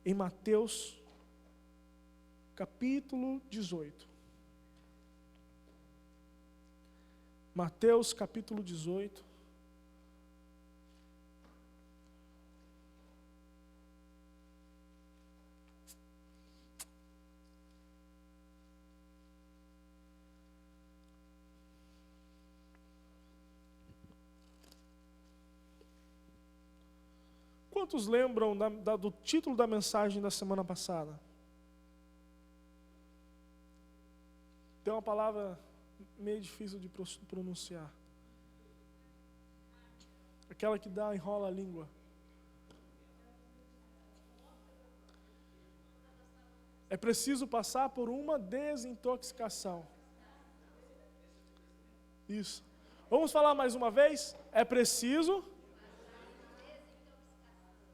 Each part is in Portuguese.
em Mateus, capítulo 18. Mateus, capítulo 18. Quantos lembram do título da mensagem da semana passada? Tem uma palavra meio difícil de pronunciar. Aquela que enrola a língua. É preciso passar por uma desintoxicação. Isso. Vamos falar mais uma vez? É preciso...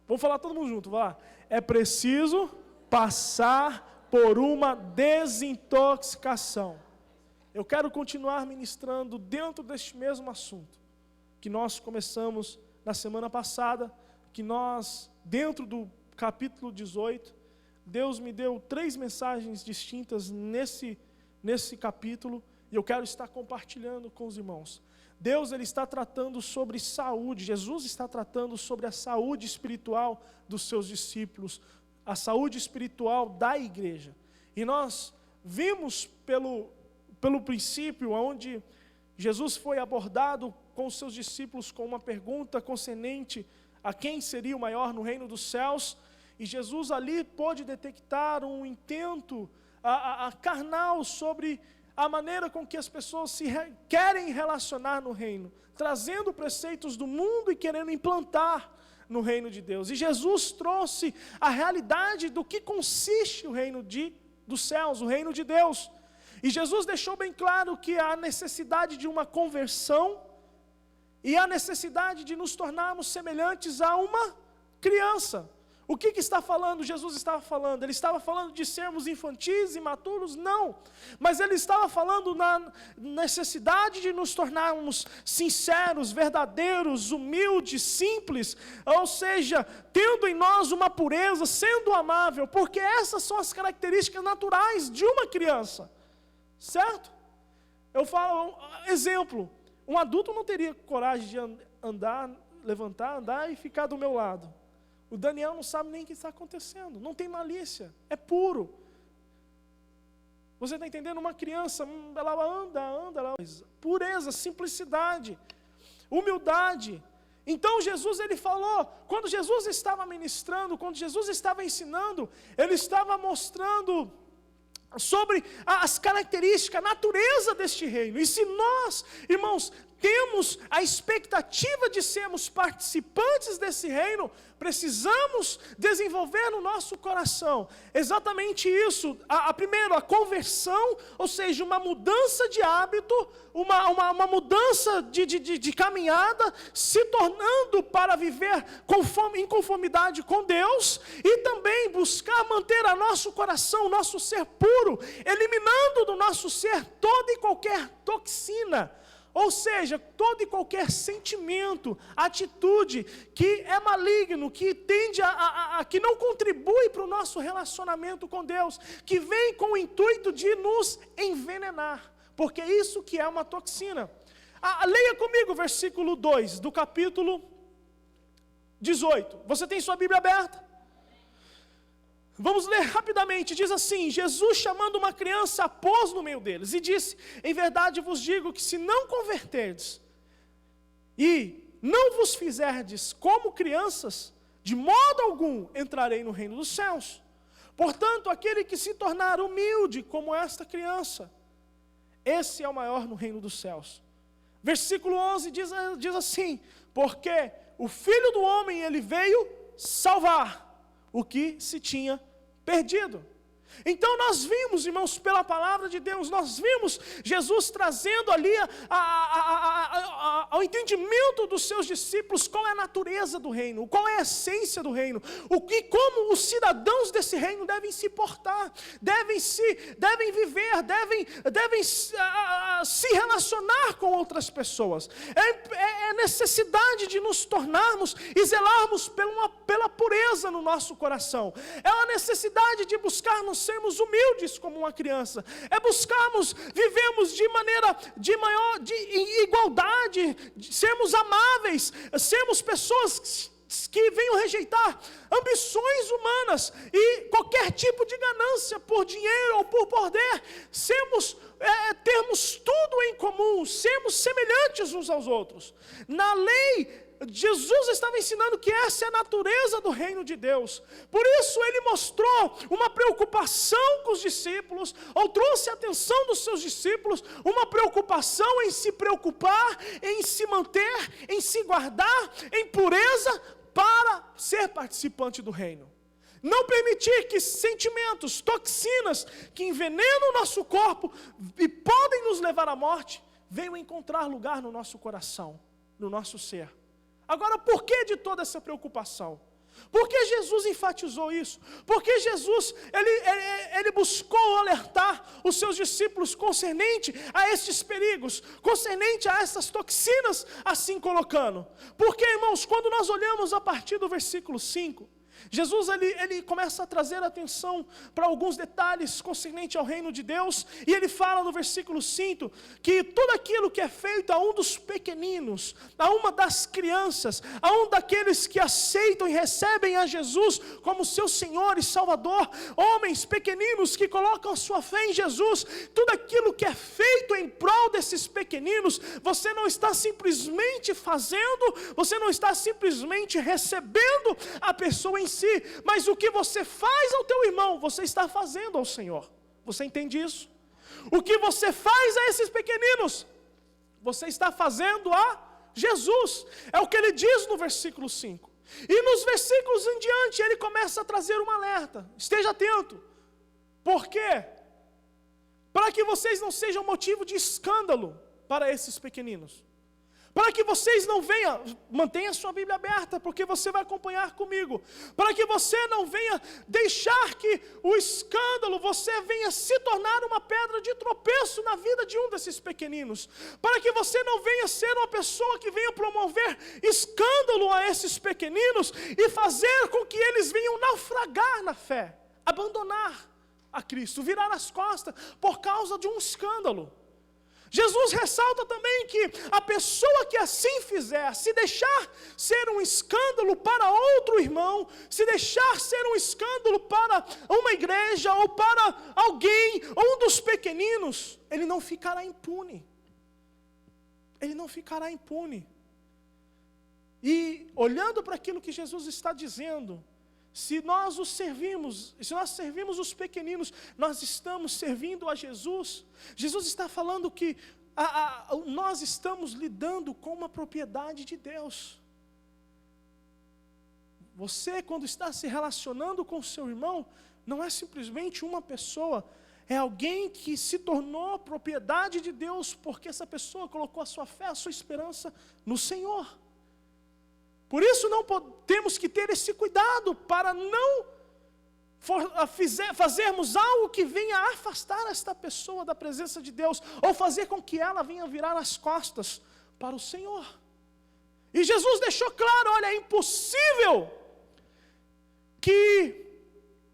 Vamos falar todo mundo junto, vai lá. É preciso passar por uma desintoxicação. Eu quero continuar ministrando dentro deste mesmo assunto que nós começamos na semana passada, que nós, dentro do capítulo 18, Deus me deu 3 mensagens distintas nesse capítulo, e eu quero estar compartilhando com os irmãos. Deus, Ele está tratando sobre saúde, Jesus está tratando sobre a saúde espiritual dos seus discípulos, a saúde espiritual da igreja. E nós vimos pelo princípio, onde Jesus foi abordado com os seus discípulos com uma pergunta concernente a quem seria o maior no reino dos céus, e Jesus ali pôde detectar um intento carnal sobre a maneira com que as pessoas querem relacionar no reino, trazendo preceitos do mundo e querendo implantar no reino de Deus. E Jesus trouxe a realidade do que consiste o reino dos céus, o reino de Deus. E Jesus deixou bem claro que há necessidade de uma conversão e a necessidade de nos tornarmos semelhantes a uma criança. O que está falando? Jesus estava falando? Ele estava falando de sermos infantis, imaturos? Não. Mas ele estava falando na necessidade de nos tornarmos sinceros, verdadeiros, humildes, simples, ou seja, tendo em nós uma pureza, sendo amável, porque essas são as características naturais de uma criança. Certo? Eu falo, exemplo, um adulto não teria coragem de levantar, andar e ficar do meu lado. O Daniel não sabe nem o que está acontecendo, não tem malícia, é puro. Você está entendendo? Uma criança, ela anda, pureza, simplicidade, humildade. Então Jesus, ele falou, quando Jesus estava ministrando, quando Jesus estava ensinando, ele estava mostrando sobre as características, a natureza deste reino. E se nós, irmãos, temos a expectativa de sermos participantes desse reino, precisamos desenvolver no nosso coração exatamente isso. Primeiro, a conversão, ou seja, uma mudança de hábito, uma mudança de caminhada, se tornando para viver em conformidade com Deus, e também buscar manter a nosso coração, o nosso ser puro, eliminando do nosso ser toda e qualquer toxina. Ou seja, todo e qualquer sentimento, atitude que é maligno, que tende que não contribui para o nosso relacionamento com Deus, que vem com o intuito de nos envenenar, porque isso que é uma toxina. Leia comigo o versículo 2 do capítulo 18. Você tem sua Bíblia aberta? Vamos ler rapidamente, diz assim: Jesus, chamando uma criança, a pôs no meio deles e disse: em verdade vos digo que se não converterdes e não vos fizerdes como crianças, de modo algum entrarei no reino dos céus. Portanto, aquele que se tornar humilde como esta criança, esse é o maior no reino dos céus. Versículo 11 diz assim: porque o Filho do Homem, ele veio salvar o que se tinha perdido. Então nós vimos, irmãos, pela palavra de Deus, nós vimos Jesus trazendo ali ao entendimento dos seus discípulos qual é a natureza do reino, qual é a essência do reino, como os cidadãos desse reino devem se portar, devem viver, devem se relacionar com outras pessoas. É a necessidade de nos tornarmos e zelarmos pela pureza no nosso coração. É a necessidade de buscarmos sermos humildes como uma criança. É buscarmos, vivemos de maneira de igualdade, sermos amáveis, sermos pessoas que venham rejeitar ambições humanas e qualquer tipo de ganância por dinheiro ou por poder, termos tudo em comum, sermos semelhantes uns aos outros. Na lei, Jesus estava ensinando que essa é a natureza do reino de Deus. Por isso ele mostrou uma preocupação com os discípulos, ou trouxe a atenção dos seus discípulos, uma preocupação em se preocupar, em se manter, em se guardar em pureza, para ser participante do reino. Não permitir que sentimentos, toxinas, que envenenam o nosso corpo e podem nos levar à morte, venham encontrar lugar no nosso coração, no nosso ser. Agora, por que de toda essa preocupação? Por que Jesus enfatizou isso? Porque Jesus, ele buscou alertar os seus discípulos concernente a estes perigos, concernente a essas toxinas, assim colocando. Porque, irmãos, quando nós olhamos a partir do versículo 5, Jesus ele começa a trazer atenção para alguns detalhes concernente ao reino de Deus, e ele fala no versículo 5, que tudo aquilo que é feito a um dos pequeninos, a uma das crianças, a um daqueles que aceitam e recebem a Jesus como seu Senhor e Salvador, homens pequeninos que colocam a sua fé em Jesus, tudo aquilo que é feito em prol desses pequeninos, você não está simplesmente fazendo, você não está simplesmente recebendo a pessoa em si, mas o que você faz ao teu irmão, você está fazendo ao Senhor. Você entende isso? O que você faz a esses pequeninos, você está fazendo a Jesus. É o que ele diz no versículo 5. E nos versículos em diante, ele começa a trazer um alerta. Esteja atento. Por quê? Para que vocês não sejam motivo de escândalo para esses pequeninos. Para que vocês não venham, mantenha a sua Bíblia aberta, porque você vai acompanhar comigo. Para que você não venha deixar que o escândalo, você venha se tornar uma pedra de tropeço na vida de um desses pequeninos. Para que você não venha ser uma pessoa que venha promover escândalo a esses pequeninos e fazer com que eles venham naufragar na fé, abandonar a Cristo, virar as costas por causa de um escândalo. Jesus ressalta também que a pessoa que assim fizer, se deixar ser um escândalo para outro irmão, se deixar ser um escândalo para uma igreja ou para alguém, ou um dos pequeninos, ele não ficará impune. Ele não ficará impune. E olhando para aquilo que Jesus está dizendo, se nós os servimos, se nós servimos os pequeninos, nós estamos servindo a Jesus. Jesus está falando que nós estamos lidando com uma propriedade de Deus. Você, quando está se relacionando com o seu irmão, não é simplesmente uma pessoa, é alguém que se tornou propriedade de Deus, porque essa pessoa colocou a sua fé, a sua esperança no Senhor. Por isso temos que ter esse cuidado para não fazermos algo que venha afastar esta pessoa da presença de Deus, ou fazer com que ela venha virar as costas para o Senhor. E Jesus deixou claro, olha, é impossível que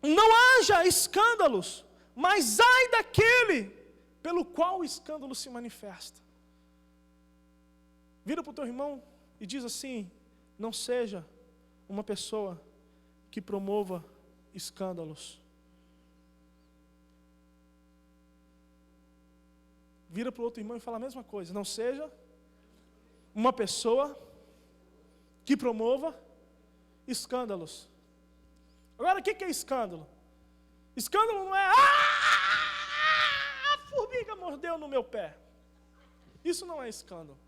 não haja escândalos, mas ai daquele pelo qual o escândalo se manifesta. Vira para o teu irmão e diz assim: não seja uma pessoa que promova escândalos. Vira para o outro irmão e fala a mesma coisa. Não seja uma pessoa que promova escândalos. Agora, o que é escândalo? Escândalo não é a formiga mordeu no meu pé. Isso não é escândalo.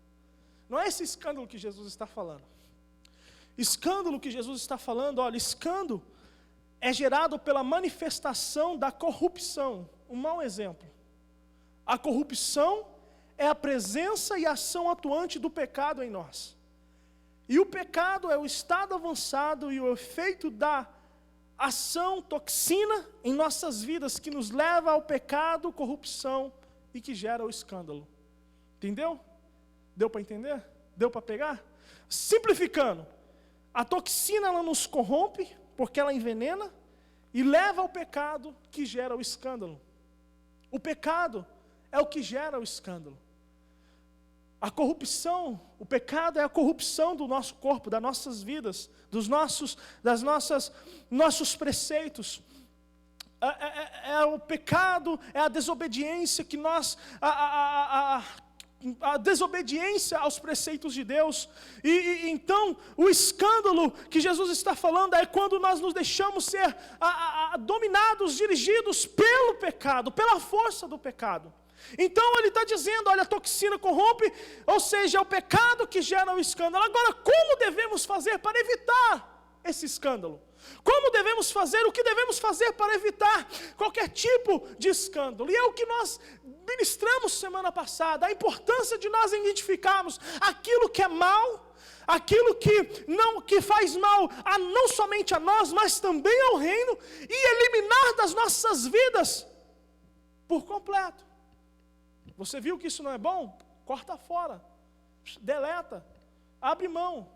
Não é esse escândalo que Jesus está falando. Escândalo que Jesus está falando, olha, escândalo é gerado pela manifestação da corrupção. Um mau exemplo. A corrupção é a presença e ação atuante do pecado em nós. E o pecado é o estado avançado e o efeito da ação toxina em nossas vidas que nos leva ao pecado, corrupção e que gera o escândalo. Entendeu? Deu para entender? Deu para pegar? Simplificando, a toxina ela nos corrompe, porque ela envenena, e leva ao pecado que gera o escândalo. O pecado é o que gera o escândalo. A corrupção, o pecado é a corrupção do nosso corpo, das nossas vidas, nossos preceitos. É o pecado, é a desobediência que nós... A desobediência aos preceitos de Deus. Então, o escândalo que Jesus está falando é quando nós nos deixamos ser dominados, dirigidos pelo pecado, pela força do pecado. Então ele está dizendo, olha, a toxina corrompe, ou seja, é o pecado que gera o escândalo. Agora, como devemos fazer para evitar esse escândalo? Como devemos fazer, o que devemos fazer para evitar qualquer tipo de escândalo? E é o que nós ministramos semana passada, a importância de nós identificarmos aquilo que é mal, aquilo que faz mal não somente a nós, mas também ao reino, e eliminar das nossas vidas por completo. Você viu que isso não é bom? Corta fora, deleta, abre mão,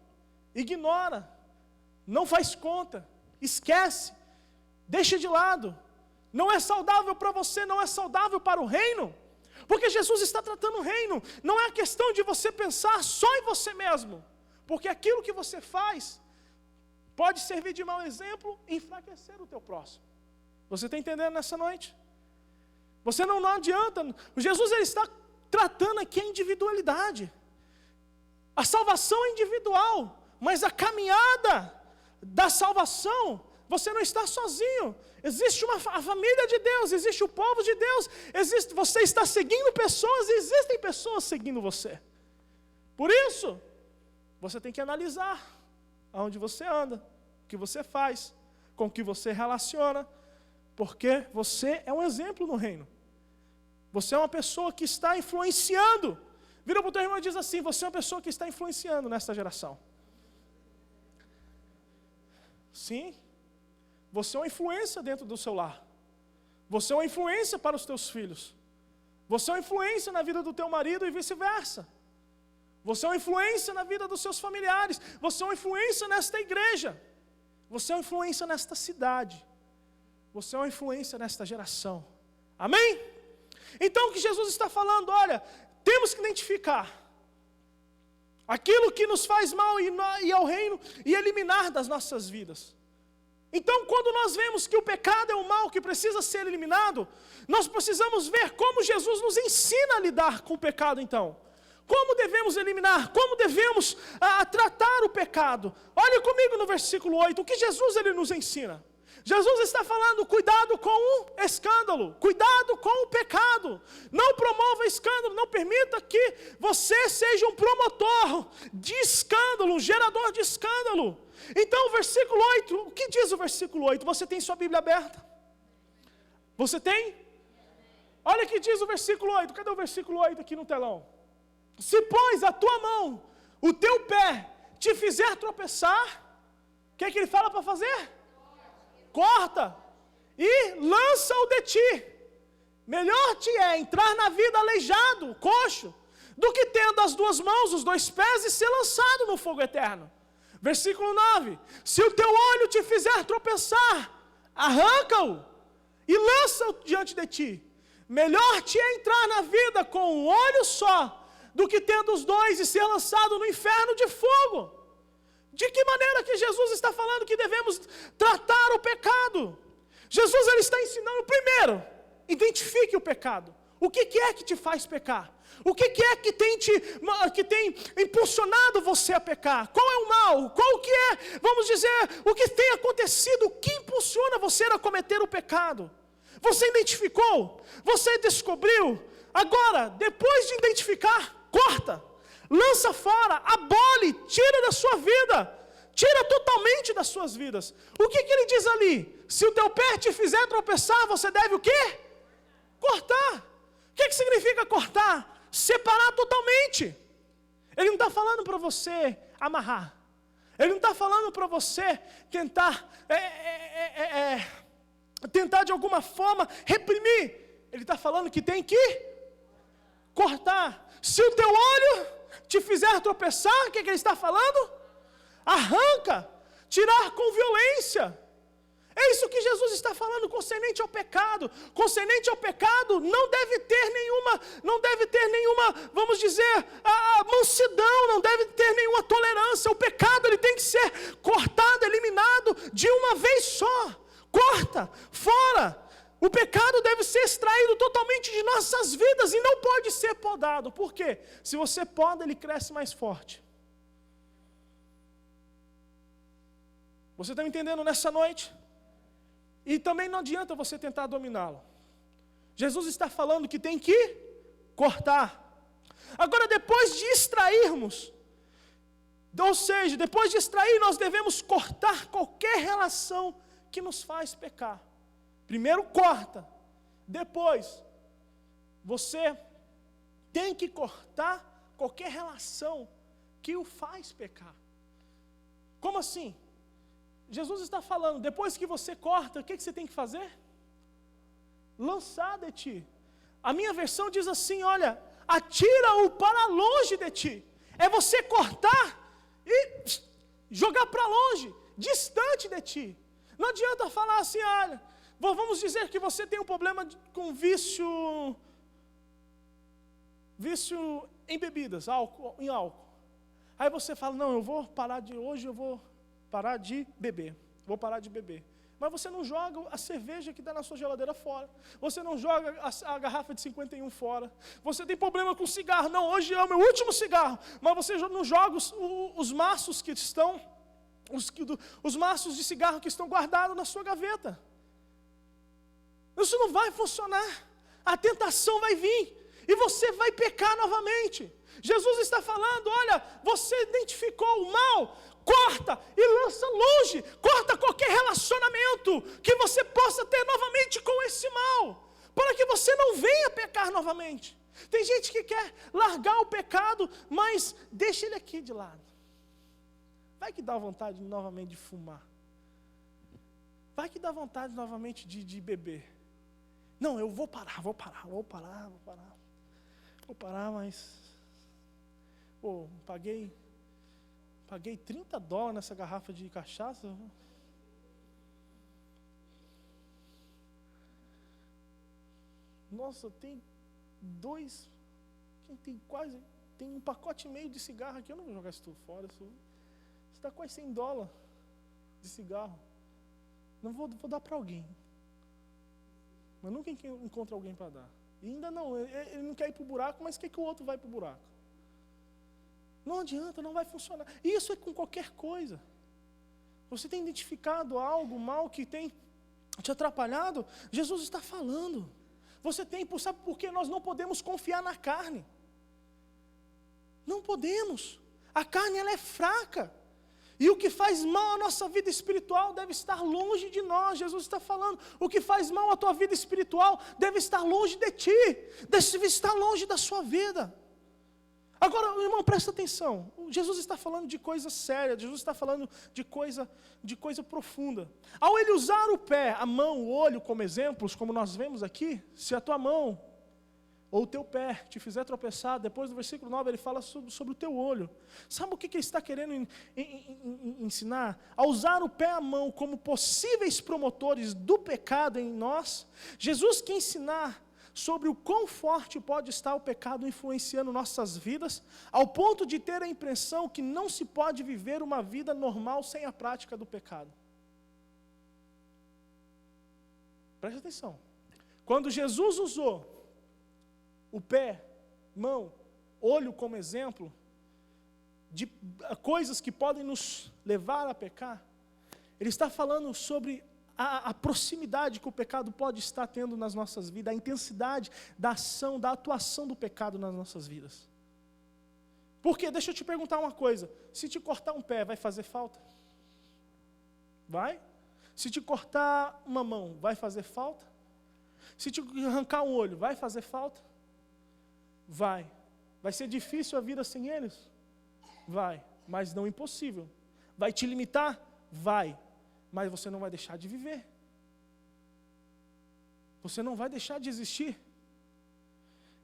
ignora, não faz conta, esquece, deixa de lado. Não é saudável para você, não é saudável para o reino, porque Jesus está tratando o reino. Não é a questão de você pensar só em você mesmo, porque aquilo que você faz pode servir de mau exemplo e enfraquecer o teu próximo. Você está entendendo nessa noite? Você não adianta. Jesus ele está tratando aqui a individualidade. A salvação é individual, mas a caminhada da salvação, você não está sozinho. Existe a família de Deus, existe o povo de Deus, você está seguindo pessoas e existem pessoas seguindo você. Por isso, você tem que analisar aonde você anda, o que você faz, com o que você relaciona, porque você é um exemplo no reino. Você é uma pessoa que está influenciando. Vira para o teu irmão e diz assim, você é uma pessoa que está influenciando nesta geração. Sim, você é uma influência dentro do seu lar. Você é uma influência para os teus filhos. Você é uma influência na vida do teu marido e vice-versa. Você é uma influência na vida dos seus familiares. Você é uma influência nesta igreja. Você é uma influência nesta cidade. Você é uma influência nesta geração. Amém? Então o que Jesus está falando, olha, temos que identificar aquilo que nos faz mal e ao reino e eliminar das nossas vidas. Então, quando nós vemos que o pecado é um mal que precisa ser eliminado, nós precisamos ver como Jesus nos ensina a lidar com o pecado, então. Como devemos eliminar, como devemos tratar o pecado. Olha comigo no versículo 8, o que Jesus ele nos ensina. Jesus está falando, cuidado com o escândalo, cuidado com o pecado. Não promova escândalo, não permita que você seja um promotor de escândalo, um gerador de escândalo. Então o versículo 8, o que diz o versículo 8? Você tem sua Bíblia aberta? Você tem? Olha o que diz o versículo 8, cadê o versículo 8 aqui no telão? Se pois a tua mão, o teu pé, te fizer tropeçar, o que é que ele fala para fazer? Corta e lança-o de ti. Melhor te é entrar na vida aleijado, coxo, do que tendo as duas mãos, os dois pés e ser lançado no fogo eterno. Versículo 9, se o teu olho te fizer tropeçar, arranca-o e lança-o diante de ti. Melhor te é entrar na vida com um olho só, do que tendo os dois e ser lançado no inferno de fogo. De que maneira que Jesus está falando que devemos tratar o pecado? Jesus ele está ensinando, primeiro, identifique o pecado. O que é que te faz pecar? O que é que tem impulsionado você a pecar? Qual é o mal? Qual que é, vamos dizer, o que tem acontecido? O que impulsiona você a cometer o pecado? Você identificou? Você descobriu? Agora, depois de identificar, corta. Lança fora, abole, tira da sua vida, tira totalmente das suas vidas. O que ele diz ali? Se o teu pé te fizer tropeçar, você deve o quê? Cortar. O que significa cortar? Separar totalmente. Ele não está falando para você amarrar. Ele não está falando para você tentar de alguma forma reprimir. Ele está falando que tem que cortar. Se o teu olho te fizer tropeçar, o que ele está falando? Arranca, tirar com violência. É isso que Jesus está falando concernente ao pecado. Concernente ao pecado, não deve ter nenhuma, vamos dizer, a mansidão, não deve ter nenhuma tolerância. O pecado, ele tem que ser cortado, eliminado de uma vez só. Corta, fora. O pecado deve ser extraído totalmente de nossas vidas e não pode ser podado. Por quê? Se você poda, ele cresce mais forte. Você está me entendendo nessa noite? E também não adianta você tentar dominá-lo. Jesus está falando que tem que cortar. Agora, depois de extrairmos, ou seja, depois de extrair, nós devemos cortar qualquer relação que nos faz pecar. Primeiro corta, depois você tem que cortar qualquer relação que o faz pecar. Como assim? Jesus está falando, depois que você corta, o que você tem que fazer? Lançar de ti. A minha versão diz assim, olha, atira-o para longe de ti. É você cortar e jogar para longe, distante de ti. Não adianta falar assim, olha, vamos dizer que você tem um problema com vício em bebidas, em álcool. Aí você fala, não, hoje eu vou parar de beber, vou parar de beber. Mas você não joga a cerveja que está na sua geladeira fora. Você não joga a garrafa de 51 fora. Você tem problema com cigarro. Não, hoje é o meu último cigarro. Mas você não joga os maços que estão, os maços de cigarro que estão guardados na sua gaveta. Isso não vai funcionar. A tentação vai vir. E você vai pecar novamente. Jesus está falando, olha, você identificou o mal, corta e lança longe, corta qualquer relacionamento que você possa ter novamente com esse mal, para que você não venha pecar novamente. Tem gente que quer largar o pecado, mas deixa ele aqui de lado. Vai que dá vontade novamente de fumar. Vai que dá vontade novamente de beber. Não, eu vou parar, mas paguei $30 nessa garrafa de cachaça. Nossa, tem um pacote e meio de cigarro aqui, eu não vou jogar isso tudo fora. Isso está quase $100 de cigarro. Não vou dar para alguém. Mas nunca encontra alguém para dar. E ainda não, ele não quer ir para o buraco, mas quer que o outro vai para o buraco. Não adianta, não vai funcionar. Isso é com qualquer coisa. Você tem identificado algo mal que tem te atrapalhado? Jesus está falando. Sabe por que nós não podemos confiar na carne? Não podemos. A carne, ela é fraca. E o que faz mal à nossa vida espiritual deve estar longe de nós. Jesus está falando, o que faz mal à tua vida espiritual deve estar longe de ti, deve estar longe da sua vida. Agora, irmão, presta atenção. Jesus está falando de coisa séria, Jesus está falando de coisa profunda. Ao ele usar o pé, a mão, o olho como exemplos, como nós vemos aqui, se a tua mão ou o teu pé te fizer tropeçar, depois do versículo 9 ele fala sobre o teu olho. Sabe o que ele está querendo ensinar? A usar o pé e a mão como possíveis promotores do pecado em nós, Jesus quer ensinar sobre o quão forte pode estar o pecado influenciando nossas vidas, ao ponto de ter a impressão que não se pode viver uma vida normal sem a prática do pecado. Preste atenção. Quando Jesus usou o pé, mão, olho como exemplo de coisas que podem nos levar a pecar, ele está falando sobre a proximidade que o pecado pode estar tendo nas nossas vidas, a intensidade da ação, da atuação do pecado nas nossas vidas. Porque, deixa eu te perguntar uma coisa, se te cortar um pé, vai fazer falta? Vai? Se te cortar uma mão, vai fazer falta? Se te arrancar um olho, vai fazer falta? Vai. Vai ser difícil a vida sem eles? Vai, mas não impossível. Vai te limitar? Vai. Mas você não vai deixar de viver. Você não vai deixar de existir.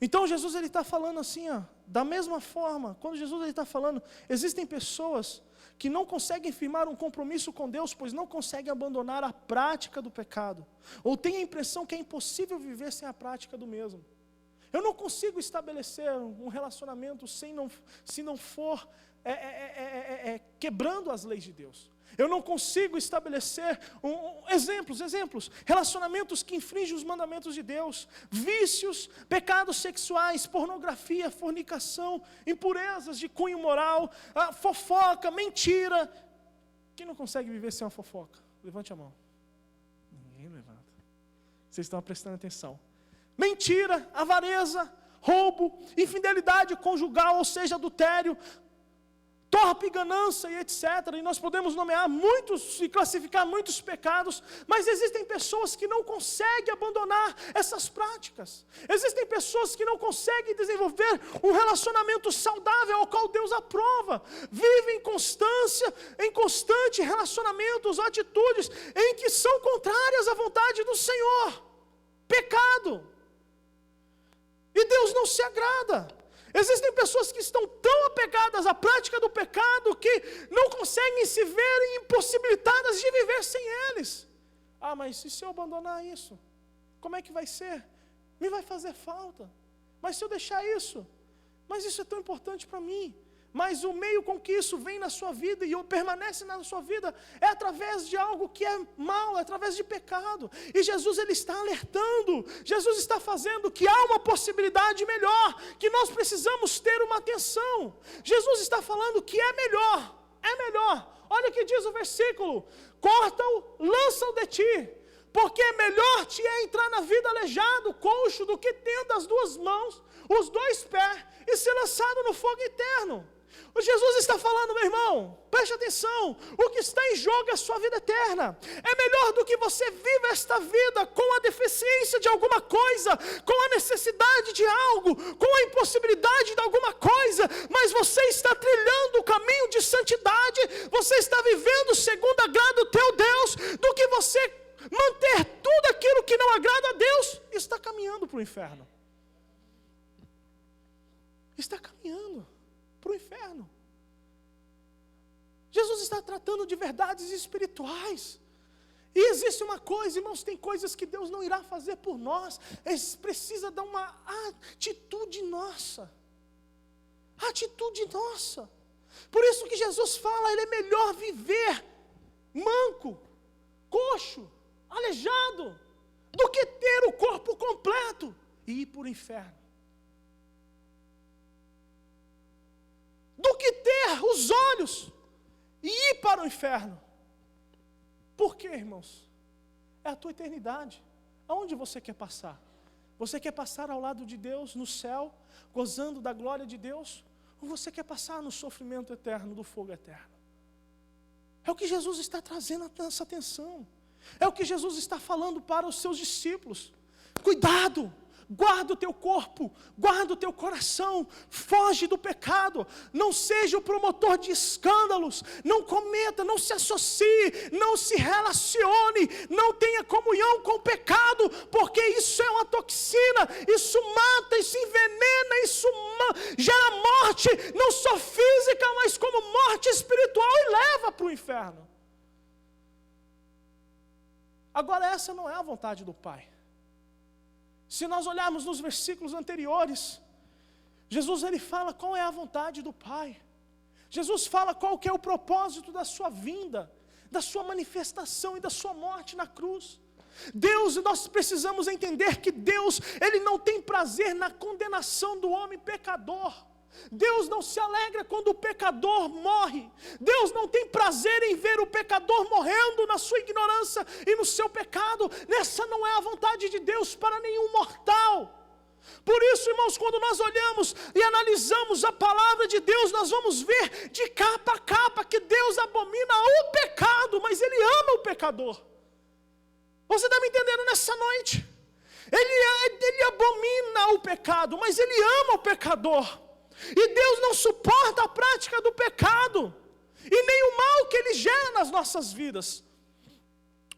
Então Jesus ele está falando assim, ó, da mesma forma, quando Jesus ele está falando, existem pessoas que não conseguem firmar um compromisso com Deus, pois não conseguem abandonar a prática do pecado, ou têm a impressão que é impossível viver sem a prática do mesmo. Eu não consigo estabelecer um relacionamento se não for quebrando as leis de Deus. Eu não consigo estabelecer exemplos, relacionamentos que infringem os mandamentos de Deus, vícios, pecados sexuais, pornografia, fornicação, impurezas de cunho moral, fofoca, mentira. Quem não consegue viver sem uma fofoca? Levante a mão. Ninguém levanta. Vocês estão prestando atenção. Mentira, avareza, roubo, infidelidade conjugal, ou seja, adultério, torpe, ganância e etc. E nós podemos nomear muitos e classificar muitos pecados, mas existem pessoas que não conseguem abandonar essas práticas. Existem pessoas que não conseguem desenvolver um relacionamento saudável ao qual Deus aprova. Vivem em constante relacionamentos, atitudes em que são contrárias à vontade do Senhor. Pecado. E Deus não se agrada. Existem pessoas que estão tão apegadas à prática do pecado que não conseguem se verem impossibilitadas de viver sem eles. Mas e se eu abandonar isso? Como é que vai ser? Me vai fazer falta. Mas se eu deixar isso? Mas isso é tão importante para mim. Mas o meio com que isso vem na sua vida e permanece na sua vida é através de algo que é mal, é através de pecado. E Jesus ele está alertando, Jesus está fazendo que há uma possibilidade melhor, que nós precisamos ter uma atenção. Jesus está falando que é melhor. Olha o que diz o versículo: corta-o, lança-o de ti, porque melhor te é entrar na vida aleijado, coxo, do que tendo as duas mãos, os dois pés, e ser lançado no fogo eterno. O Jesus está falando, meu irmão, preste atenção, o que está em jogo é a sua vida eterna. É melhor do que você viva esta vida com a deficiência de alguma coisa, com a necessidade de algo, com a impossibilidade de alguma coisa, mas você está trilhando o caminho de santidade, você está vivendo segundo agrada o teu Deus, do que você manter tudo aquilo que não agrada a Deus, está caminhando para o inferno. Está caminhando para o inferno. Jesus está tratando de verdades espirituais. E existe uma coisa, irmãos, tem coisas que Deus não irá fazer por nós. Precisa dar uma atitude nossa. Atitude nossa. Por isso que Jesus fala, ele é melhor viver manco, coxo, aleijado, do que ter o corpo completo e ir para o inferno. Do que ter os olhos e ir para o inferno. Por quê, irmãos? É a tua eternidade. Aonde você quer passar? Você quer passar ao lado de Deus, no céu, gozando da glória de Deus? Ou você quer passar no sofrimento eterno, do fogo eterno? É o que Jesus está trazendo essa atenção. É o que Jesus está falando para os seus discípulos. Cuidado! Guarda o teu corpo, guarda o teu coração, foge do pecado, não seja o promotor de escândalos, não cometa, não se associe, não se relacione, não tenha comunhão com o pecado, porque isso é uma toxina, isso mata, isso envenena, isso gera morte, não só física, mas como morte espiritual e leva para o inferno. Agora essa não é a vontade do Pai. Se nós olharmos nos versículos anteriores, Jesus ele fala qual é a vontade do Pai. Jesus fala qual que é o propósito da sua vinda, da sua manifestação e da sua morte na cruz. Deus, nós precisamos entender que Deus, ele não tem prazer na condenação do homem pecador. Deus não se alegra quando o pecador morre. Deus não tem prazer em ver o pecador morrendo na sua ignorância e no seu pecado. Essa não é a vontade de Deus para nenhum mortal. Por isso, irmãos, quando nós olhamos e analisamos a palavra de Deus, nós vamos ver de capa a capa que Deus abomina o pecado, mas Ele ama o pecador. Você está me entendendo nessa noite? Ele abomina o pecado, mas Ele ama o pecador. E Deus não suporta a prática do pecado, e nem o mal que ele gera nas nossas vidas.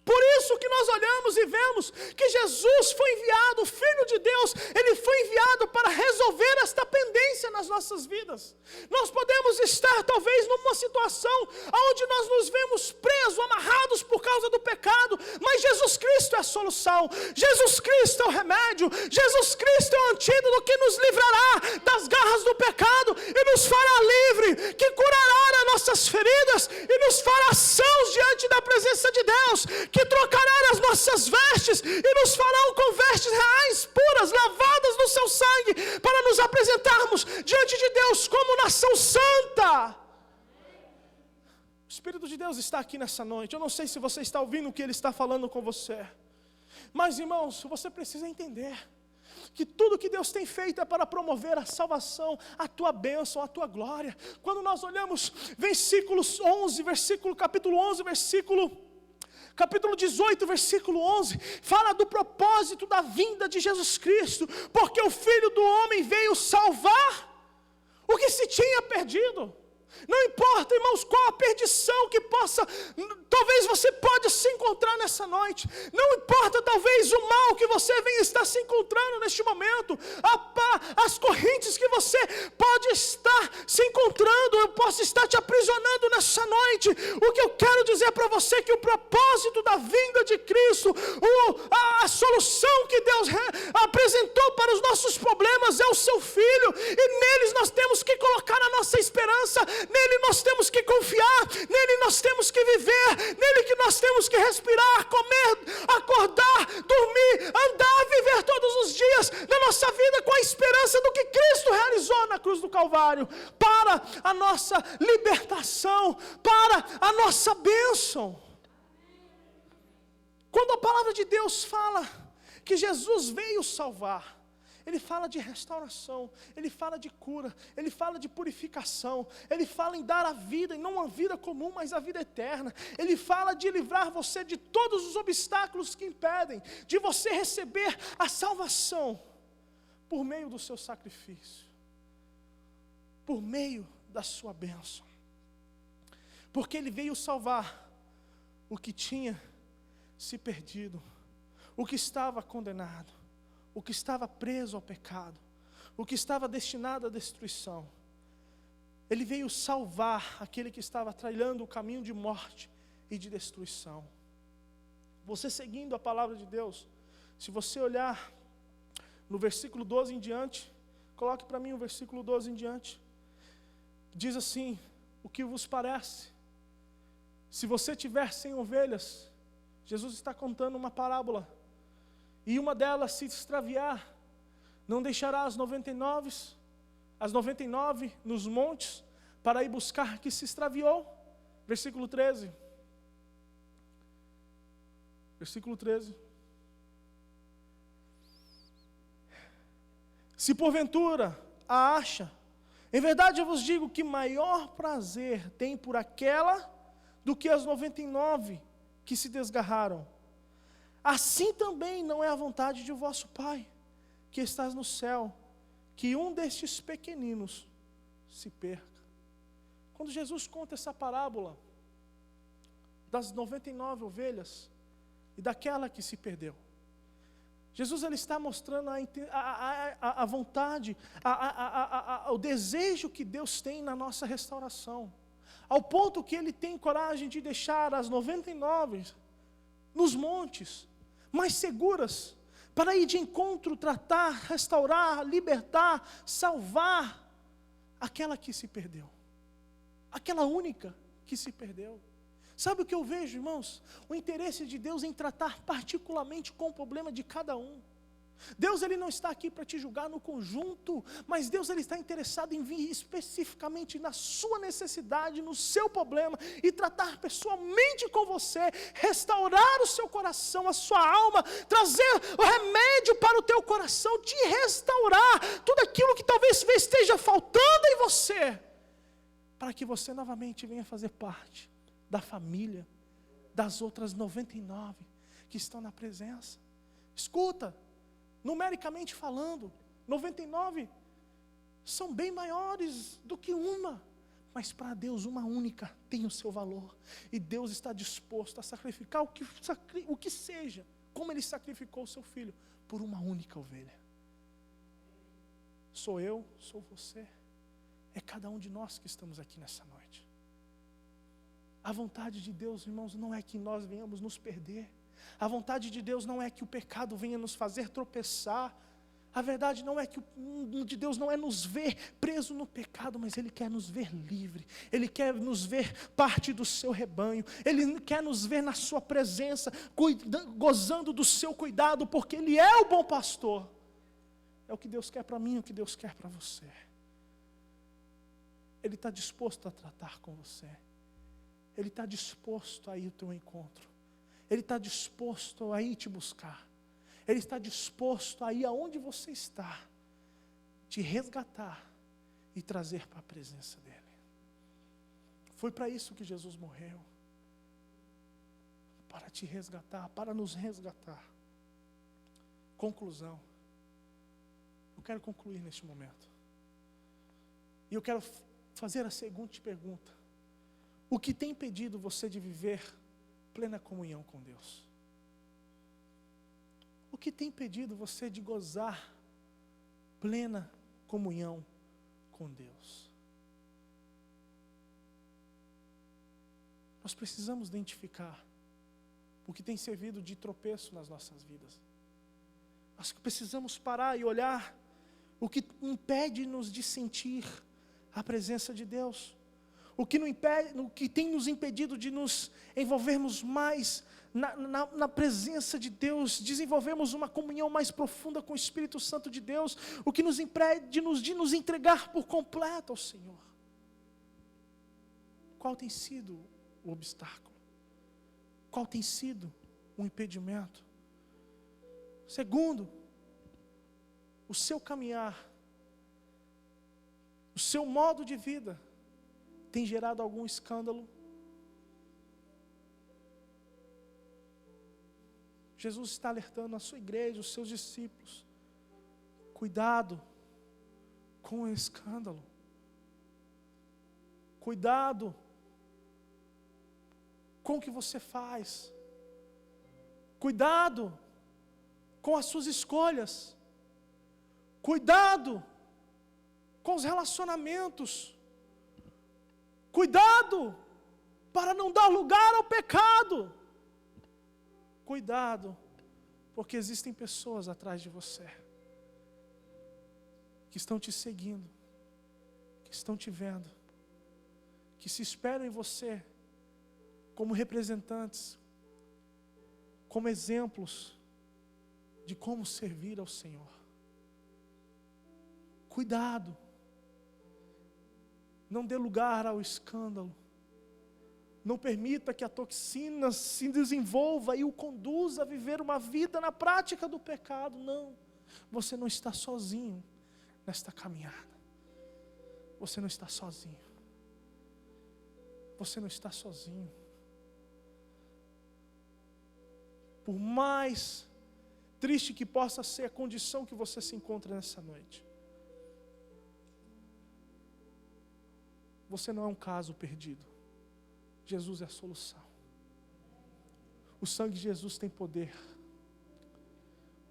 Por isso que nós olhamos e vemos que Jesus foi enviado, o Filho de Deus, Ele foi enviado para resolver esta pendência nas nossas vidas. Nós podemos estar talvez numa situação onde nós nos vemos presos, amarrados por causa do pecado, mas Jesus Cristo é a solução, Jesus Cristo é o remédio, Jesus Cristo é o antídoto que nos livrará das garras do pecado e nos fará livre, que curará as nossas feridas e nos fará sãos diante da presença de Deus, que trocará as nossas vestes e nos farão com vestes reais, puras, lavadas no seu sangue, para nos apresentarmos diante de Deus como nação santa. O Espírito de Deus está aqui nessa noite. Eu não sei se você está ouvindo o que Ele está falando com você, mas irmãos, você precisa entender que tudo que Deus tem feito é para promover a salvação, a tua bênção, a tua glória. Quando nós olhamos capítulo 18, versículo 11, fala do propósito da vinda de Jesus Cristo, porque o Filho do Homem veio salvar o que se tinha perdido. Não importa, irmãos, qual a perdição que possa, talvez você pode se encontrar nessa noite. Não importa, talvez, o mal que você venha estar se encontrando neste momento. As correntes que você pode estar se encontrando, eu posso estar te aprisionando nessa noite. O que eu quero dizer para você é que o propósito da vinda de Cristo, a solução que Deus apresentou para os nossos problemas é o seu Filho. E neles nós temos que colocar a nossa esperança. Nele nós temos que confiar, nele nós temos que viver, nele que nós temos que respirar, comer, acordar, dormir, andar, viver todos os dias da nossa vida com a esperança do que Cristo realizou na cruz do Calvário, para a nossa libertação, para a nossa bênção. Quando a palavra de Deus fala que Jesus veio salvar, Ele fala de restauração, Ele fala de cura, Ele fala de purificação, Ele fala em dar a vida, e não uma vida comum, mas a vida eterna. Ele fala de livrar você de todos os obstáculos que impedem de você receber a salvação por meio do seu sacrifício, por meio da sua bênção. Porque Ele veio salvar o que tinha se perdido, o que estava condenado, o que estava preso ao pecado, o que estava destinado à destruição. Ele veio salvar aquele que estava trilhando o caminho de morte e de destruição. Você seguindo a palavra de Deus, se você olhar no versículo 12 em diante, coloque para mim o versículo 12 em diante, diz assim: o que vos parece? Se você tiver 100 ovelhas, Jesus está contando uma parábola, e uma delas se extraviar, não deixará as 99 nos montes, para ir buscar que se extraviou. Versículo 13. Versículo 13. Se porventura a acha, em verdade eu vos digo que maior prazer tem por aquela do que as 99 que se desgarraram. Assim também não é a vontade de vosso Pai, que estás no céu, que um destes pequeninos se perca. Quando Jesus conta essa parábola das 99 ovelhas e daquela que se perdeu, Jesus ele está mostrando a vontade, o desejo que Deus tem na nossa restauração, ao ponto que Ele tem coragem de deixar as 99 nos montes, mais seguras, para ir de encontro, tratar, restaurar, libertar, salvar aquela que se perdeu, aquela única que se perdeu. Sabe o que eu vejo, irmãos? O interesse de Deus em tratar particularmente com o problema de cada um. Deus ele não está aqui para te julgar no conjunto, mas Deus ele está interessado em vir especificamente na sua necessidade, no seu problema, e tratar pessoalmente com você, restaurar o seu coração, a sua alma, trazer o remédio para o teu coração, te restaurar tudo aquilo que talvez esteja faltando em você, para que você novamente venha fazer parte da família das outras 99 que estão na presença. Escuta, numericamente falando, 99 são bem maiores do que uma, Mas para Deus uma única tem o seu valor. E Deus está disposto a sacrificar o que seja, como Ele sacrificou o seu filho, por uma única ovelha. Sou eu, sou você, é cada um de nós que estamos aqui nessa noite. A vontade de Deus, irmãos, não é que nós venhamos nos perder. A vontade de Deus não é que o pecado venha nos fazer tropeçar. A verdade não é que o de Deus não é nos ver preso no pecado, mas Ele quer nos ver livre. Ele quer nos ver parte do seu rebanho. Ele quer nos ver na sua presença, gozando do seu cuidado, porque Ele é o bom pastor. É o que Deus quer para mim, é o que Deus quer para você. Ele está disposto a tratar com você. Ele está disposto a ir ao teu encontro. Ele está disposto a ir te buscar. Ele está disposto a ir aonde você está, te resgatar e trazer para a presença dEle. Foi para isso que Jesus morreu. Para te resgatar, para nos resgatar. Conclusão. Eu quero concluir neste momento. E eu quero fazer a seguinte pergunta. O que tem impedido você de viver plena comunhão com Deus? O que tem impedido você de gozar plena comunhão com Deus? Nós precisamos identificar o que tem servido de tropeço nas nossas vidas. Nós precisamos parar e olhar o que impede-nos de sentir a presença de Deus. O que tem nos impedido de nos envolvermos mais na presença de Deus, desenvolvermos uma comunhão mais profunda com o Espírito Santo de Deus, o que nos impede de nos entregar por completo ao Senhor. Qual tem sido o obstáculo? Qual tem sido o impedimento? Segundo, o seu caminhar, o seu modo de vida, tem gerado algum escândalo? Jesus está alertando a sua igreja, os seus discípulos. Cuidado com o escândalo. Cuidado com o que você faz. Cuidado com as suas escolhas. Cuidado com os relacionamentos. Cuidado para não dar lugar ao pecado. Cuidado, porque existem pessoas atrás de você que estão te seguindo, que estão te vendo, que se esperam em você como representantes, como exemplos de como servir ao Senhor. Cuidado. Não dê lugar ao escândalo. Não permita que a toxina se desenvolva e o conduza a viver uma vida na prática do pecado. Não. Você não está sozinho nesta caminhada. Você não está sozinho. Você não está sozinho. Por mais triste que possa ser a condição que você se encontra nessa noite, você não é um caso perdido. Jesus é a solução. O sangue de Jesus tem poder.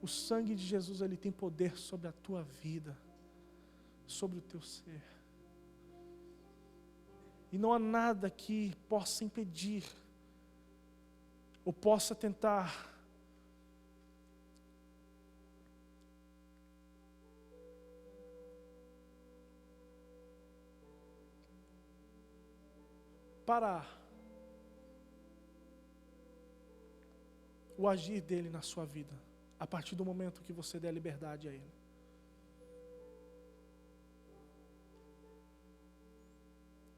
O sangue de Jesus, ele tem poder sobre a tua vida, sobre o teu ser. E não há nada que possa impedir, ou possa tentar parar o agir dele na sua vida, a partir do momento que você der a liberdade a ele.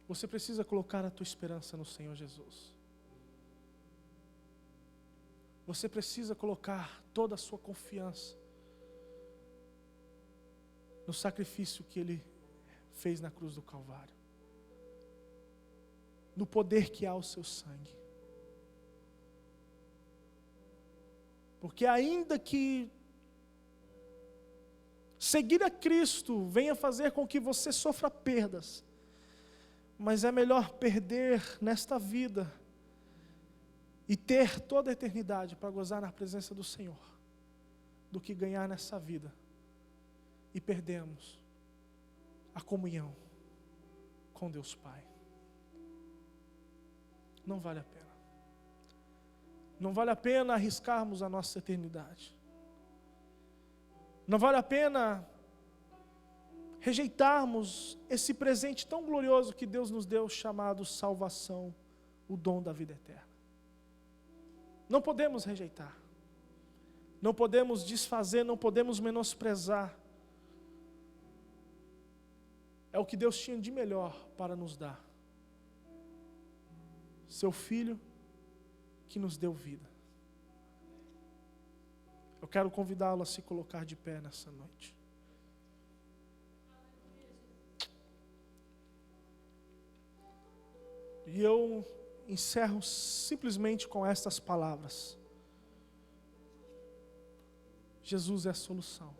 Você precisa colocar a tua esperança no Senhor Jesus. Você precisa colocar toda a sua confiança no sacrifício que ele fez na cruz do Calvário, no poder que há o seu sangue. Porque ainda que seguir a Cristo venha fazer com que você sofra perdas, Mas é melhor perder nesta vida e ter toda a eternidade para gozar na presença do Senhor, do que ganhar nessa vida e perdermos a comunhão com Deus Pai. Não vale a pena. Não vale a pena arriscarmos a nossa eternidade. Não vale a pena rejeitarmos esse presente tão glorioso que Deus nos deu, chamado salvação, o dom da vida eterna. Não podemos rejeitar. Não podemos desfazer, não podemos menosprezar. É o que Deus tinha de melhor para nos dar. Seu Filho que nos deu vida. Eu quero convidá-lo a se colocar de pé nessa noite. E eu encerro simplesmente com estas palavras. Jesus é a solução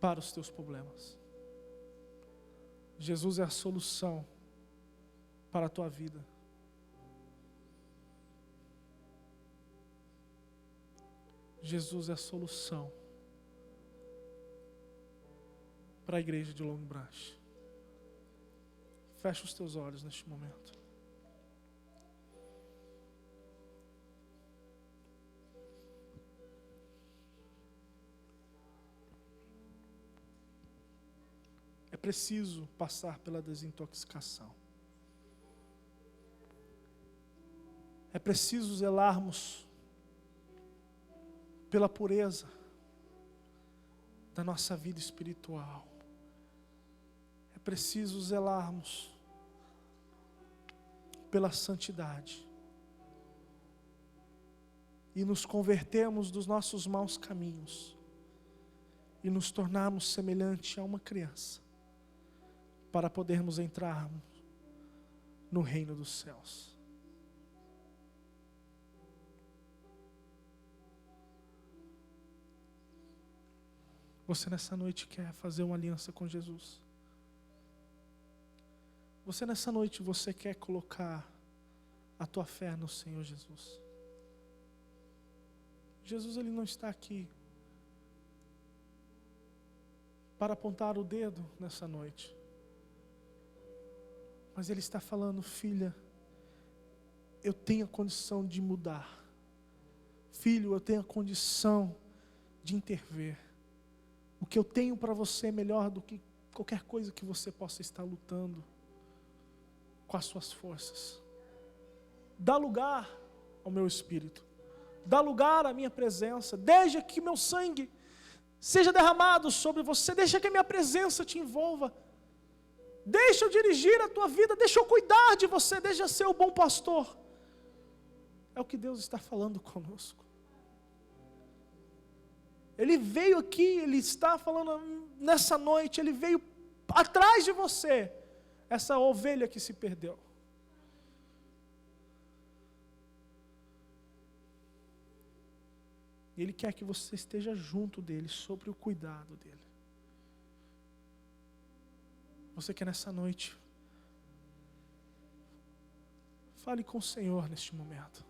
para os teus problemas. Jesus é a solução para a tua vida. Jesus é a solução para a igreja de Long Branch. Fecha os teus olhos neste momento. É preciso passar pela desintoxicação. É preciso zelarmos pela pureza da nossa vida espiritual. É preciso zelarmos pela santidade e nos convertermos dos nossos maus caminhos e nos tornarmos semelhante a uma criança para podermos entrar no reino dos céus. Você nessa noite quer fazer uma aliança com Jesus? Você nessa noite, você quer colocar a tua fé no Senhor Jesus? Jesus, Ele não está aqui para apontar o dedo nessa noite. Mas Ele está falando, filha, eu tenho a condição de mudar. Filho, eu tenho a condição de intervir. O que eu tenho para você é melhor do que qualquer coisa que você possa estar lutando com as suas forças. Dá lugar ao meu espírito. Dá lugar à minha presença. Deixa que meu sangue seja derramado sobre você. Deixa que a minha presença te envolva. Deixa eu dirigir a tua vida. Deixa eu cuidar de você. Deixa eu ser o bom pastor. É o que Deus está falando conosco. Ele veio aqui, Ele está falando nessa noite, Ele veio atrás de você, essa ovelha que se perdeu. Ele quer que você esteja junto dEle, sobre o cuidado dEle. Você quer nessa noite, fale com o Senhor neste momento.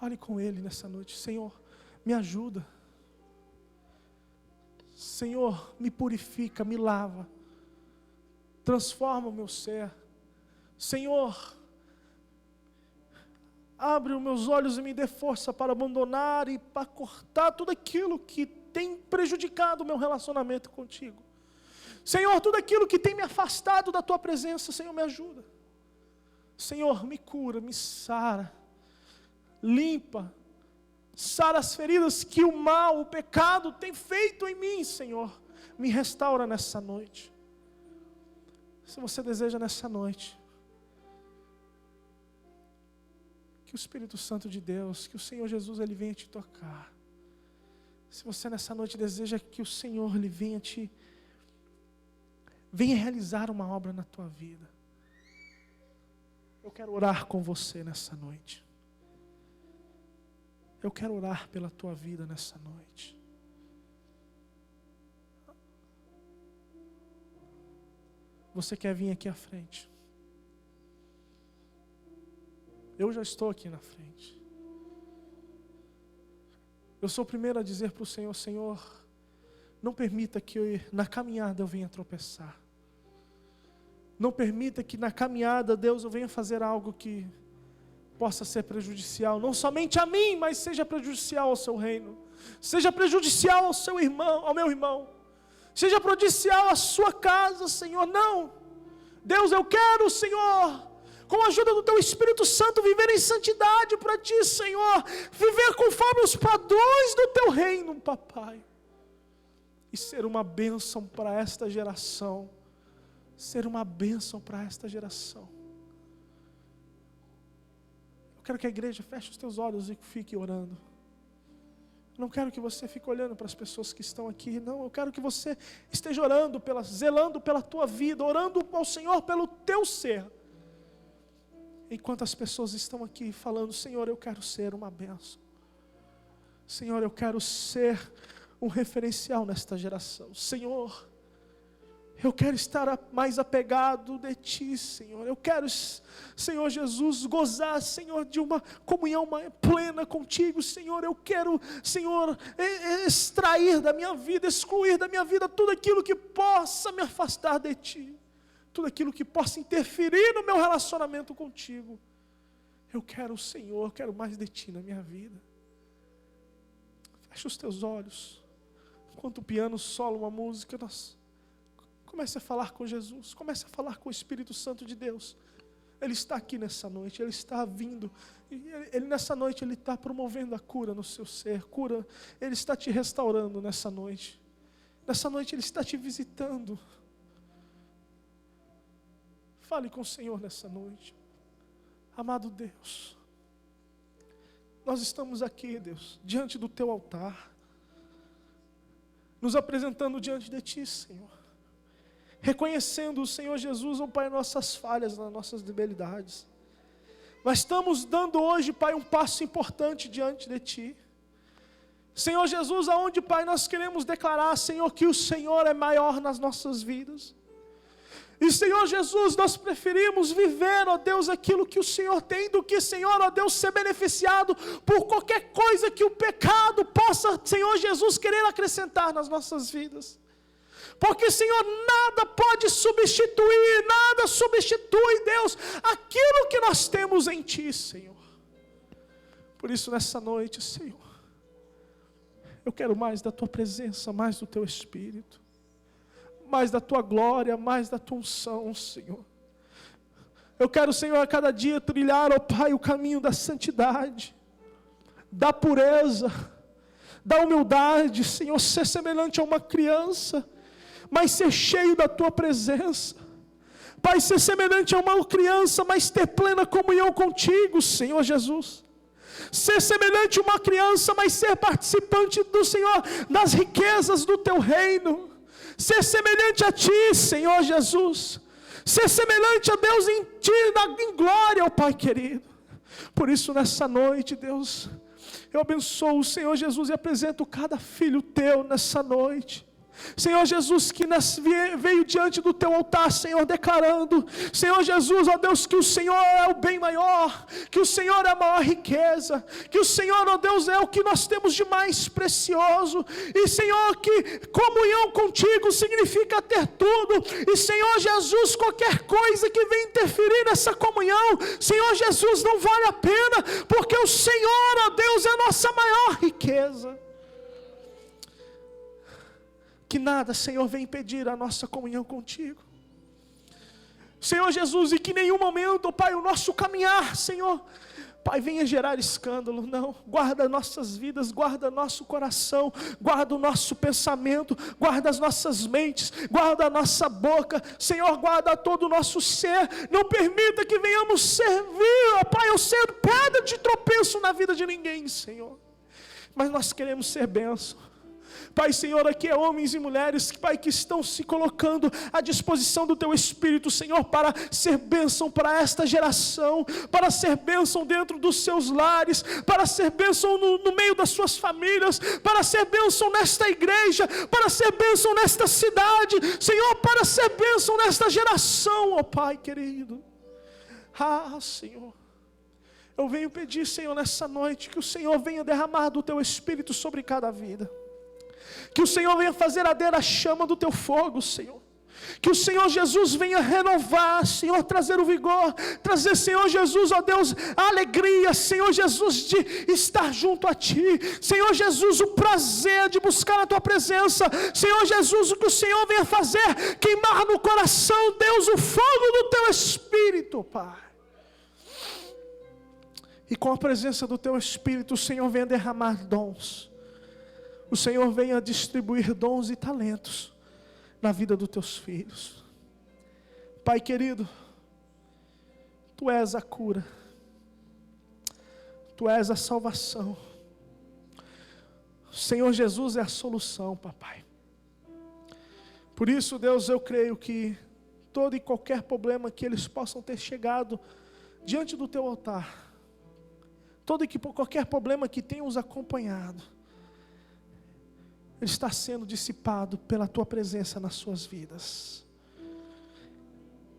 Fale com Ele nessa noite. Senhor, me ajuda. Senhor, me purifica, me lava. Transforma o meu ser. Senhor, abre os meus olhos e me dê força para abandonar e para cortar tudo aquilo que tem prejudicado o meu relacionamento contigo. Senhor, tudo aquilo que tem me afastado da Tua presença, Senhor, me ajuda. Senhor, me cura, me sara. Limpa, sara as feridas que o mal, o pecado tem feito em mim, Senhor. Me restaura nessa noite. Se você deseja nessa noite, que o Espírito Santo de Deus, que o Senhor Jesus, Ele venha te tocar. Se você nessa noite deseja que o Senhor, Ele venha realizar uma obra na tua vida, eu quero orar com você nessa noite. Eu quero orar pela tua vida nessa noite. você quer vir aqui à frente? Eu já estou aqui na frente. Eu sou o primeiro a dizer para o Senhor: Senhor, não permita que na caminhada eu venha tropeçar. Não permita que na caminhada, Deus, eu venha fazer algo que possa ser prejudicial, não somente a mim, mas seja prejudicial ao seu reino. Seja prejudicial ao seu irmão, ao meu irmão. Seja prejudicial à sua casa, Senhor. Não. Deus, eu quero, Senhor, com a ajuda do Teu Espírito Santo, viver em santidade para Ti, Senhor. Viver conforme os padrões do Teu reino, papai. E ser uma bênção para esta geração. Ser uma bênção para esta geração. Eu quero que a igreja feche os teus olhos e fique orando. Eu não quero que você fique olhando para as pessoas que estão aqui. Não, eu quero que você esteja orando, zelando pela tua vida, orando ao Senhor pelo teu ser. Enquanto as pessoas estão aqui falando: Senhor, eu quero ser uma bênção. Senhor, eu quero ser um referencial nesta geração. Senhor, eu quero estar mais apegado de Ti, Senhor. Eu quero, Senhor Jesus, gozar, Senhor, de uma comunhão plena contigo, Senhor. Eu quero, Senhor, extrair da minha vida, excluir da minha vida tudo aquilo que possa me afastar de Ti. Tudo aquilo que possa interferir no meu relacionamento contigo. Eu quero, Senhor, eu quero mais de Ti na minha vida. Fecha os teus olhos. Enquanto o piano sola uma música, comece a falar com Jesus, comece a falar com o Espírito Santo de Deus. Ele está aqui nessa noite, Ele está vindo. Ele nessa noite, Ele está promovendo a cura no seu ser, cura. Ele está te restaurando nessa noite. Nessa noite Ele está te visitando. Fale com o Senhor nessa noite. Amado Deus, nós estamos aqui, Deus, diante do Teu altar, nos apresentando diante de Ti, Senhor. Reconhecendo o Senhor Jesus, ó Pai, nossas falhas, nas nossas debilidades. Nós estamos dando hoje, Pai, um passo importante diante de Ti. Senhor Jesus, aonde, Pai, nós queremos declarar, Senhor, que o Senhor é maior nas nossas vidas. E, Senhor Jesus, nós preferimos viver, ó Deus, aquilo que o Senhor tem, do que, Senhor, ó Deus, ser beneficiado por qualquer coisa que o pecado possa, Senhor Jesus, querer acrescentar nas nossas vidas. Porque, Senhor, nada pode substituir, nada substitui, Deus, aquilo que nós temos em Ti, Senhor. Por isso, nessa noite, Senhor, eu quero mais da Tua presença, mais do Teu Espírito, mais da Tua glória, mais da Tua unção, Senhor. Eu quero, Senhor, a cada dia trilhar, ó Pai, o caminho da santidade, da pureza, da humildade, Senhor, ser semelhante a uma criança, mas ser cheio da Tua presença. Pai, ser semelhante a uma criança, mas ter plena comunhão contigo, Senhor Jesus. Ser semelhante a uma criança, mas ser participante do Senhor, das riquezas do Teu reino. Ser semelhante a Ti, Senhor Jesus. Ser semelhante a Deus em Ti, em glória, ó Pai querido. Por isso, nessa noite, Deus, eu abençoo o Senhor Jesus e apresento cada filho Teu nessa noite. Senhor Jesus, que veio diante do Teu altar, Senhor, declarando, Senhor Jesus, ó Deus, que o Senhor é o bem maior, que o Senhor é a maior riqueza, que o Senhor, ó Deus, é o que nós temos de mais precioso, e Senhor, que comunhão contigo significa ter tudo, e Senhor Jesus, qualquer coisa que venha interferir nessa comunhão, Senhor Jesus, não vale a pena, porque o Senhor, ó Deus, é a nossa maior riqueza. Que nada, Senhor, venha impedir a nossa comunhão contigo. Senhor Jesus, e que em nenhum momento, ó Pai, o nosso caminhar, Senhor, Pai, venha gerar escândalo. Não, guarda nossas vidas, guarda nosso coração, guarda o nosso pensamento, guarda as nossas mentes, guarda a nossa boca, Senhor, guarda todo o nosso ser. Não permita que venhamos servir, ó Pai, ou ser pedra de tropeço na vida de ninguém, Senhor. Mas nós queremos ser bênção. Pai, Senhor, aqui é homens e mulheres, Pai, que estão se colocando à disposição do Teu Espírito, Senhor, para ser bênção para esta geração, para ser bênção dentro dos seus lares, para ser bênção no meio das suas famílias, para ser bênção nesta igreja, para ser bênção nesta cidade, Senhor, para ser bênção nesta geração, ó Pai querido. Senhor, eu venho pedir, Senhor, nessa noite, que o Senhor venha derramar do Teu Espírito sobre cada vida, que o Senhor venha fazer arder a chama do Teu fogo, Senhor, que o Senhor Jesus venha renovar, Senhor, trazer o vigor, trazer, Senhor Jesus, ó Deus, a alegria, Senhor Jesus, de estar junto a Ti, Senhor Jesus, o prazer de buscar a Tua presença, Senhor Jesus, o que o Senhor venha fazer, queimar no coração, Deus, o fogo do Teu Espírito, Pai. E com a presença do Teu Espírito, o Senhor venha derramar dons, o Senhor venha distribuir dons e talentos na vida dos Teus filhos. Pai querido, Tu és a cura, Tu és a salvação, o Senhor Jesus é a solução, papai. Por isso, Deus, eu creio que todo e qualquer problema que eles possam ter chegado diante do Teu altar, todo e qualquer problema que tenha os acompanhado, ele está sendo dissipado pela Tua presença nas suas vidas.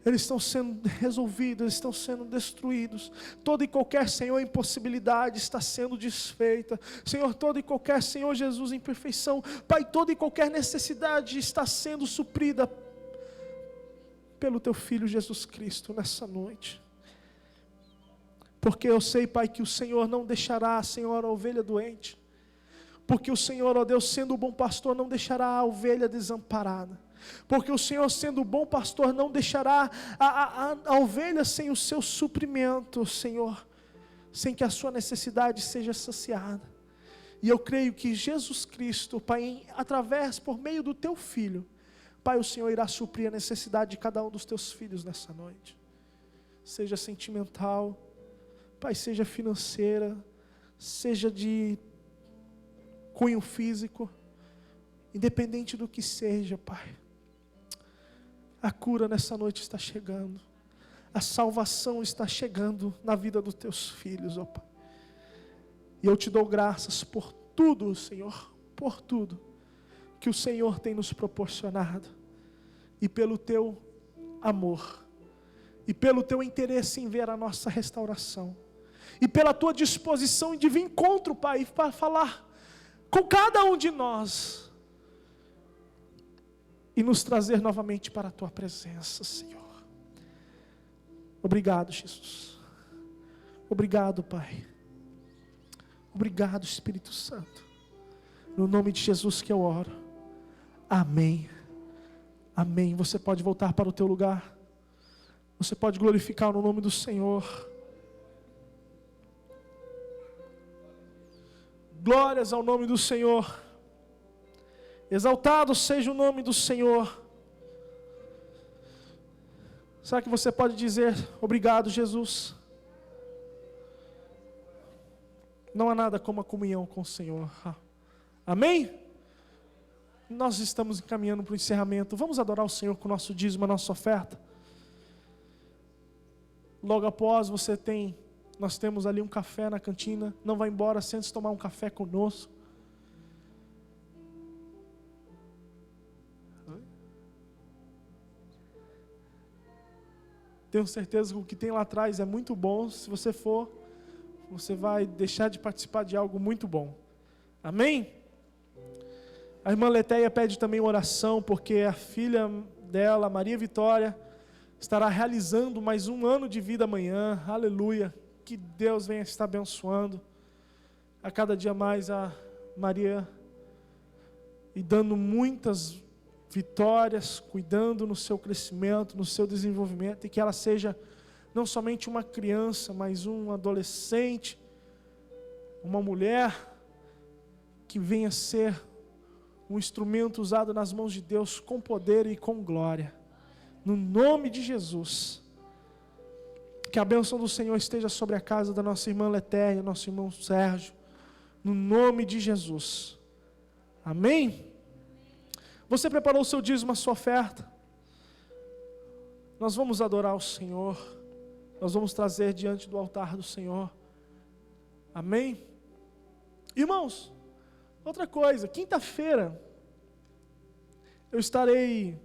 Eles estão sendo resolvidos, eles estão sendo destruídos. Toda e qualquer, Senhor, impossibilidade está sendo desfeita. Senhor, toda e qualquer, Senhor Jesus, imperfeição, Pai, toda e qualquer necessidade está sendo suprida pelo Teu Filho Jesus Cristo nessa noite. Porque eu sei, Pai, que o Senhor não deixará, Senhor, a ovelha doente. Porque o Senhor, ó Deus, sendo o bom pastor, não deixará a ovelha desamparada. Porque o Senhor, sendo o bom pastor, não deixará a ovelha sem o seu suprimento, Senhor, sem que a sua necessidade seja saciada. E eu creio que Jesus Cristo, Pai, através, por meio do Teu Filho, Pai, o Senhor irá suprir a necessidade de cada um dos Teus filhos nessa noite. Seja sentimental, Pai, seja financeira, seja de cunho físico, independente do que seja, Pai. A cura nessa noite está chegando, a salvação está chegando na vida dos Teus filhos, ó Pai. E eu Te dou graças por tudo, Senhor, por tudo que o Senhor tem nos proporcionado, e pelo Teu amor, e pelo Teu interesse em ver a nossa restauração, e pela Tua disposição de vir encontro, Pai, para falar com cada um de nós, e nos trazer novamente para a Tua presença, Senhor. Obrigado, Jesus. Obrigado, Pai. Obrigado, Espírito Santo. No nome de Jesus que eu oro. Amém. Amém. Você pode voltar para o teu lugar. Você pode glorificar o nome do Senhor. Glórias ao nome do Senhor. Exaltado seja o nome do Senhor. Será que você pode dizer obrigado, Jesus? Não há nada como a comunhão com o Senhor. Amém? Nós estamos encaminhando para o encerramento. Vamos adorar o Senhor com o nosso dízimo, a nossa oferta. Logo após nós temos ali um café na cantina. Não vá embora sem antes tomar um café conosco. Tenho certeza que o que tem lá atrás é muito bom. Se você for, você vai deixar de participar de algo muito bom. Amém? A irmã Letéia pede também oração, porque a filha dela, Maria Vitória, estará realizando mais um ano de vida amanhã. Aleluia. Que Deus venha estar abençoando a cada dia mais a Maria e dando muitas vitórias, cuidando no seu crescimento, no seu desenvolvimento, e que ela seja não somente uma criança, mas um adolescente, uma mulher que venha ser um instrumento usado nas mãos de Deus com poder e com glória. No nome de Jesus. Que a bênção do Senhor esteja sobre a casa da nossa irmã Letéia, nosso irmão Sérgio. No nome de Jesus. Amém? Você preparou o seu dízimo, a sua oferta? Nós vamos adorar o Senhor. Nós vamos trazer diante do altar do Senhor. Amém? Irmãos, outra coisa, quinta-feira eu estarei